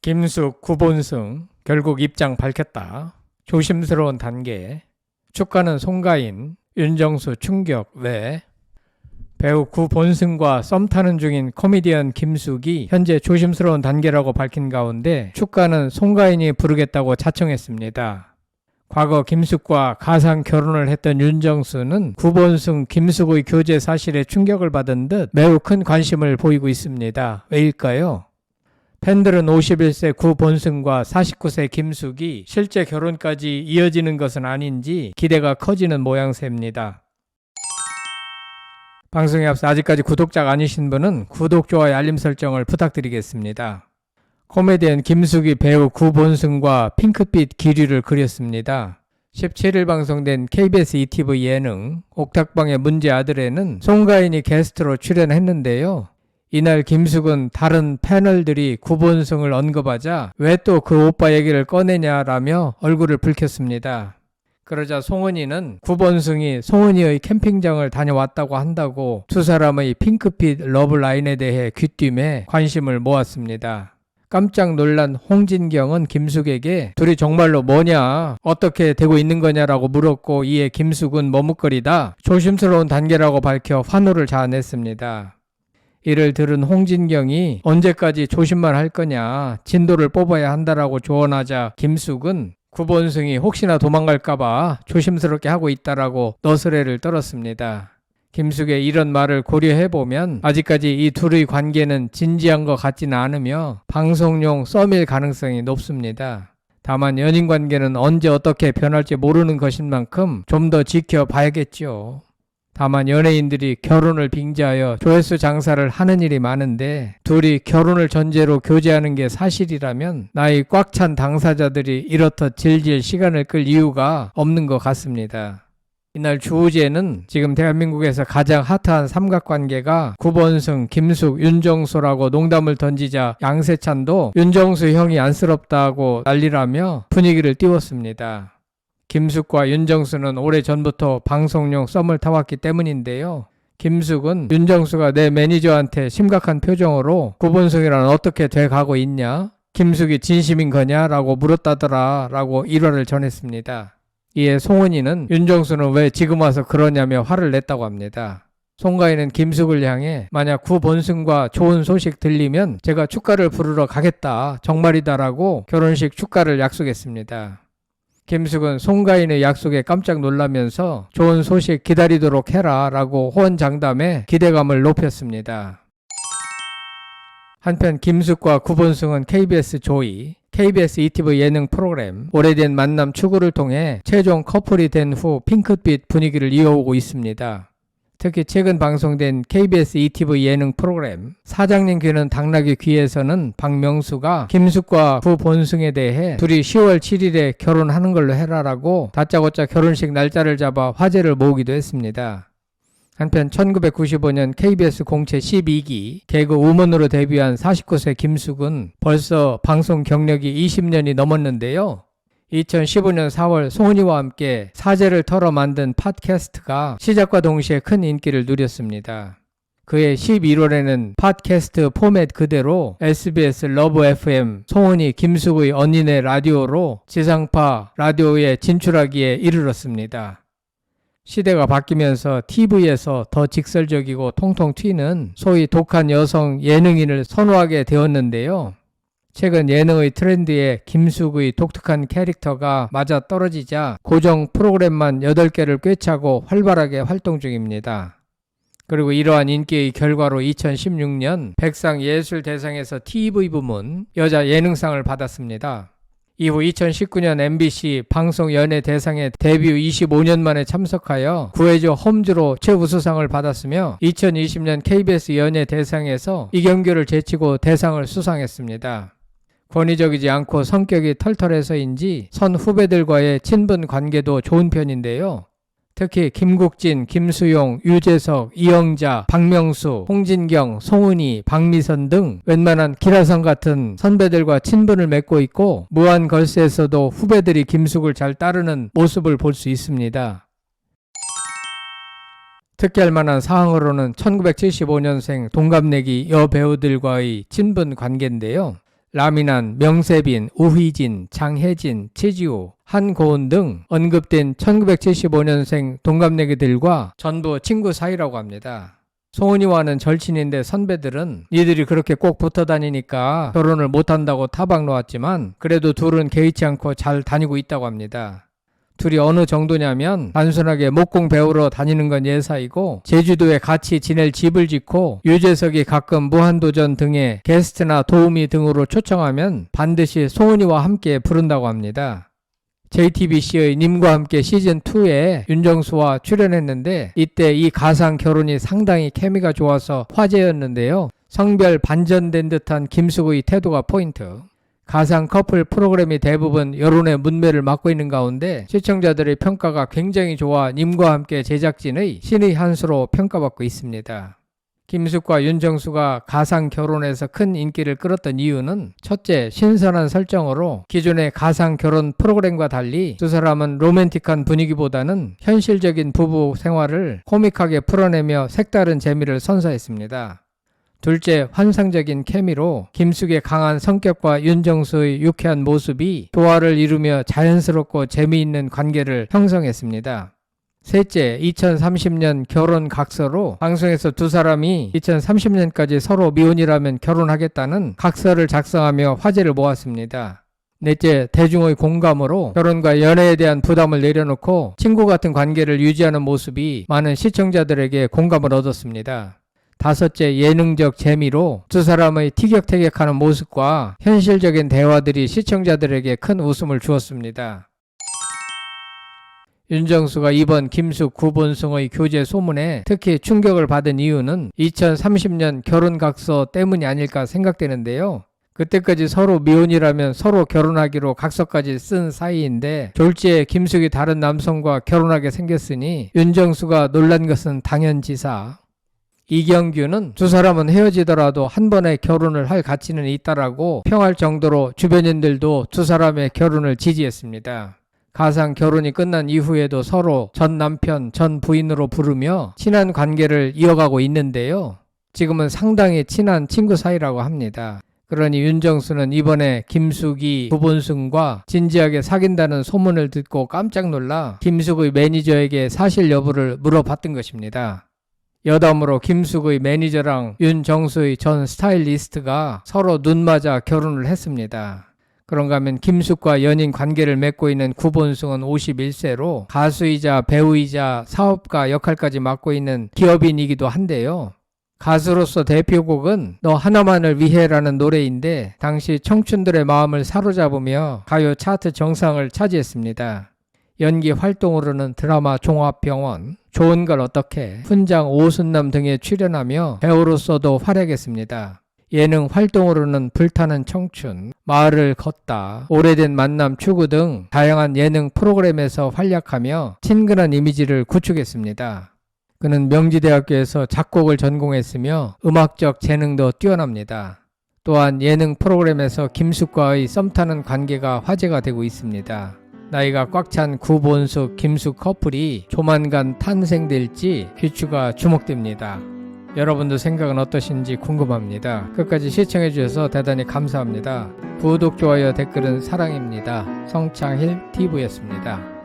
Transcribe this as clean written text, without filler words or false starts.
김숙, 구본승 결국 입장 밝혔다. 조심스러운 단계. 축가는 송가인, 윤정수 충격 외. 배우 구본승과 썸 타는 중인 코미디언 김숙이 현재 조심스러운 단계라고 밝힌 가운데 축가는 송가인이 부르겠다고 자청했습니다. 과거 김숙과 가상 결혼을 했던 윤정수는 구본승, 김숙의 교제 사실에 충격을 받은 듯 매우 큰 관심을 보이고 있습니다. 왜일까요? 팬들은 51세 구본승과 49세 김숙이 실제 결혼까지 이어지는 것은 아닌지 기대가 커지는 모양새입니다. 방송에 앞서 아직까지 구독자가 아니신 분은 구독, 좋아요, 알림 설정을 부탁드리겠습니다. 코미디언 김숙이 배우 구본승과 핑크빛 기류를 그렸습니다. 17일 방송된 KBS ETV 예능 옥탑방의 문제 아들에는 송가인이 게스트로 출연했는데요. 이날 김숙은 다른 패널들이 구본승을 언급하자 왜 또 그 오빠 얘기를 꺼내냐라며 얼굴을 붉혔습니다. 그러자 송은이는 구본승이 송은이의 캠핑장을 다녀왔다고 한다고 두 사람의 핑크빛 러브라인에 대해 귀띔에 관심을 모았습니다. 깜짝 놀란 홍진경은 김숙에게 둘이 정말로 뭐냐, 어떻게 되고 있는 거냐라고 물었고, 이에 김숙은 머뭇거리다 조심스러운 단계라고 밝혀 환호를 자아냈습니다. 이를 들은 홍진경이 언제까지 조심만 할 거냐, 진도를 뽑아야 한다라고 조언하자 김숙은 구본승이 혹시나 도망갈까봐 조심스럽게 하고 있다라고 너스레를 떨었습니다. 김숙의 이런 말을 고려해보면 아직까지 이 둘의 관계는 진지한 것 같지는 않으며 방송용 썸일 가능성이 높습니다. 다만 연인 관계는 언제 어떻게 변할지 모르는 것인 만큼 좀 더 지켜봐야겠죠. 다만 연예인들이 결혼을 빙자하여 조회수 장사를 하는 일이 많은데 둘이 결혼을 전제로 교제하는 게 사실이라면 나이 꽉 찬 당사자들이 이렇듯 질질 시간을 끌 이유가 없는 것 같습니다. 이날 주제는 지금 대한민국에서 가장 핫한 삼각관계가 구본승, 김숙, 윤정수라고 농담을 던지자 양세찬도 윤정수 형이 안쓰럽다고 난리라며 분위기를 띄웠습니다. 김숙과 윤정수는 오래전부터 방송용 썸을 타왔기 때문인데요. 김숙은 윤정수가 내 매니저한테 심각한 표정으로 구본승이랑 어떻게 돼가고 있냐? 김숙이 진심인 거냐? 라고 물었다더라 라고 일화를 전했습니다. 이에 송은이는 윤정수는 왜 지금 와서 그러냐며 화를 냈다고 합니다. 송가인은 김숙을 향해 만약 구본승과 좋은 소식 들리면 제가 축가를 부르러 가겠다, 정말이다라고 결혼식 축가를 약속했습니다. 김숙은 송가인의 약속에 깜짝 놀라면서 좋은 소식 기다리도록 해라 라고 호언장담해 기대감을 높였습니다. 한편 김숙과 구본승은 KBS 조이, KBS ETV 예능 프로그램 오래된 만남 추구를 통해 최종 커플이 된 후 핑크빛 분위기를 이어오고 있습니다. 특히 최근 방송된 KBS ETV 예능 프로그램 사장님 귀는 당나귀 귀에서는 박명수가 김숙과 구본승에 대해 둘이 10월 7일에 결혼하는 걸로 해라라고 다짜고짜 결혼식 날짜를 잡아 화제를 모으기도 했습니다. 한편 1995년 KBS 공채 12기 개그 우먼으로 데뷔한 49세 김숙은 벌써 방송 경력이 20년이 넘었는데요. 2015년 4월 송은이와 함께 사제를 털어 만든 팟캐스트가 시작과 동시에 큰 인기를 누렸습니다. 그해 11월에는 팟캐스트 포맷 그대로 SBS 러브 FM 송은이 김숙의 언니네 라디오로 지상파 라디오에 진출하기에 이르렀습니다. 시대가 바뀌면서 TV에서 더 직설적이고 통통 튀는 소위 독한 여성 예능인을 선호하게 되었는데요. 최근 예능의 트렌드에 김숙의 독특한 캐릭터가 맞아떨어지자 고정 프로그램만 8개를 꿰차고 활발하게 활동 중입니다. 그리고 이러한 인기의 결과로 2016년 백상예술대상에서 TV 부문 여자 예능상을 받았습니다. 이후 2019년 MBC 방송연예대상에 데뷔 25년 만에 참석하여 구해줘 홈즈로 최우수상을 받았으며 2020년 KBS 연예대상에서 이경규를 제치고 대상을 수상했습니다. 권위적이지 않고 성격이 털털해서인지 선 후배들과의 친분 관계도 좋은 편인데요. 특히 김국진, 김수용, 유재석, 이영자, 박명수, 홍진경, 송은이, 박미선 등 웬만한 기라성 같은 선배들과 친분을 맺고 있고 무한걸스에서도 후배들이 김숙을 잘 따르는 모습을 볼 수 있습니다. 특기할 만한 사항으로는 1975년생 동갑내기 여배우들과의 친분 관계인데요. 라미난, 명세빈, 우휘진, 장혜진, 최지우, 한고은 등 언급된 1975년생 동갑내기들과 전부 친구 사이라고 합니다. 송은이와는 절친인데 선배들은 니들이 그렇게 꼭 붙어 다니니까 결혼을 못한다고 타박 놓았지만 그래도 둘은 개의치 않고 잘 다니고 있다고 합니다. 둘이 어느 정도냐면 단순하게 목공 배우러 다니는 건 예사이고 제주도에 같이 지낼 집을 짓고 유재석이 가끔 무한도전 등의 게스트나 도우미 등으로 초청하면 반드시 송은이와 함께 부른다고 합니다. JTBC의 님과 함께 시즌2에 윤정수와 출연했는데 이때 이 가상 결혼이 상당히 케미가 좋아서 화제였는데요. 성별 반전된 듯한 김숙의 태도가 포인트. 가상 커플 프로그램이 대부분 여론의 문매를 맡고 있는 가운데 시청자들의 평가가 굉장히 좋아 님과 함께 제작진의 신의 한 수로 평가받고 있습니다. 김숙과 윤정수가 가상 결혼에서 큰 인기를 끌었던 이유는 첫째, 신선한 설정으로 기존의 가상 결혼 프로그램과 달리 두 사람은 로맨틱한 분위기보다는 현실적인 부부 생활을 코믹하게 풀어내며 색다른 재미를 선사했습니다. 둘째, 환상적인 케미로 김숙의 강한 성격과 윤정수의 유쾌한 모습이 조화를 이루며 자연스럽고 재미있는 관계를 형성했습니다. 셋째, 2030년 결혼 각서로 방송에서 두 사람이 2030년까지 서로 미혼이라면 결혼하겠다는 각서를 작성하며 화제를 모았습니다. 넷째, 대중의 공감으로 결혼과 연애에 대한 부담을 내려놓고 친구 같은 관계를 유지하는 모습이 많은 시청자들에게 공감을 얻었습니다. 다섯째, 예능적 재미로 두 사람의 티격태격하는 모습과 현실적인 대화들이 시청자들에게 큰 웃음을 주었습니다. 윤정수가 이번 김숙 구본승의 교제 소문에 특히 충격을 받은 이유는 2030년 결혼각서 때문이 아닐까 생각되는데요. 그때까지 서로 미혼이라면 서로 결혼하기로 각서까지 쓴 사이인데 졸지에 김숙이 다른 남성과 결혼하게 생겼으니 윤정수가 놀란 것은 당연지사. 이경규는 두 사람은 헤어지더라도 한 번에 결혼을 할 가치는 있다라고 평할 정도로 주변인들도 두 사람의 결혼을 지지했습니다. 가상 결혼이 끝난 이후에도 서로 전 남편, 전 부인으로 부르며 친한 관계를 이어가고 있는데요. 지금은 상당히 친한 친구 사이라고 합니다. 그러니 윤정수는 이번에 김숙이 구본승과 진지하게 사귄다는 소문을 듣고 깜짝 놀라 김숙의 매니저에게 사실 여부를 물어봤던 것입니다. 여담으로 김숙의 매니저랑 윤정수의 전 스타일리스트가 서로 눈맞아 결혼을 했습니다. 그런가 하면 김숙과 연인 관계를 맺고 있는 구본승은 51세로 가수이자 배우이자 사업가 역할까지 맡고 있는 기업인이기도 한데요. 가수로서 대표곡은 너 하나만을 위해라는 노래인데 당시 청춘들의 마음을 사로잡으며 가요 차트 정상을 차지했습니다. 연기 활동으로는 드라마 종합병원, 좋은 걸 어떻게, 훈장 오순남 등에 출연하며 배우로서도 활약했습니다. 예능 활동으로는 불타는 청춘, 마을을 걷다, 오래된 만남 추구 등 다양한 예능 프로그램에서 활약하며 친근한 이미지를 구축했습니다. 그는 명지대학교에서 작곡을 전공했으며 음악적 재능도 뛰어납니다. 또한 예능 프로그램에서 김숙과의 썸타는 관계가 화제가 되고 있습니다. 나이가 꽉 찬 구본숙, 김숙 커플이 조만간 탄생될지 귀추가 주목됩니다. 여러분들 생각은 어떠신지 궁금합니다. 끝까지 시청해 주셔서 대단히 감사합니다. 구독, 좋아요, 댓글은 사랑입니다. 성창힐 TV였습니다.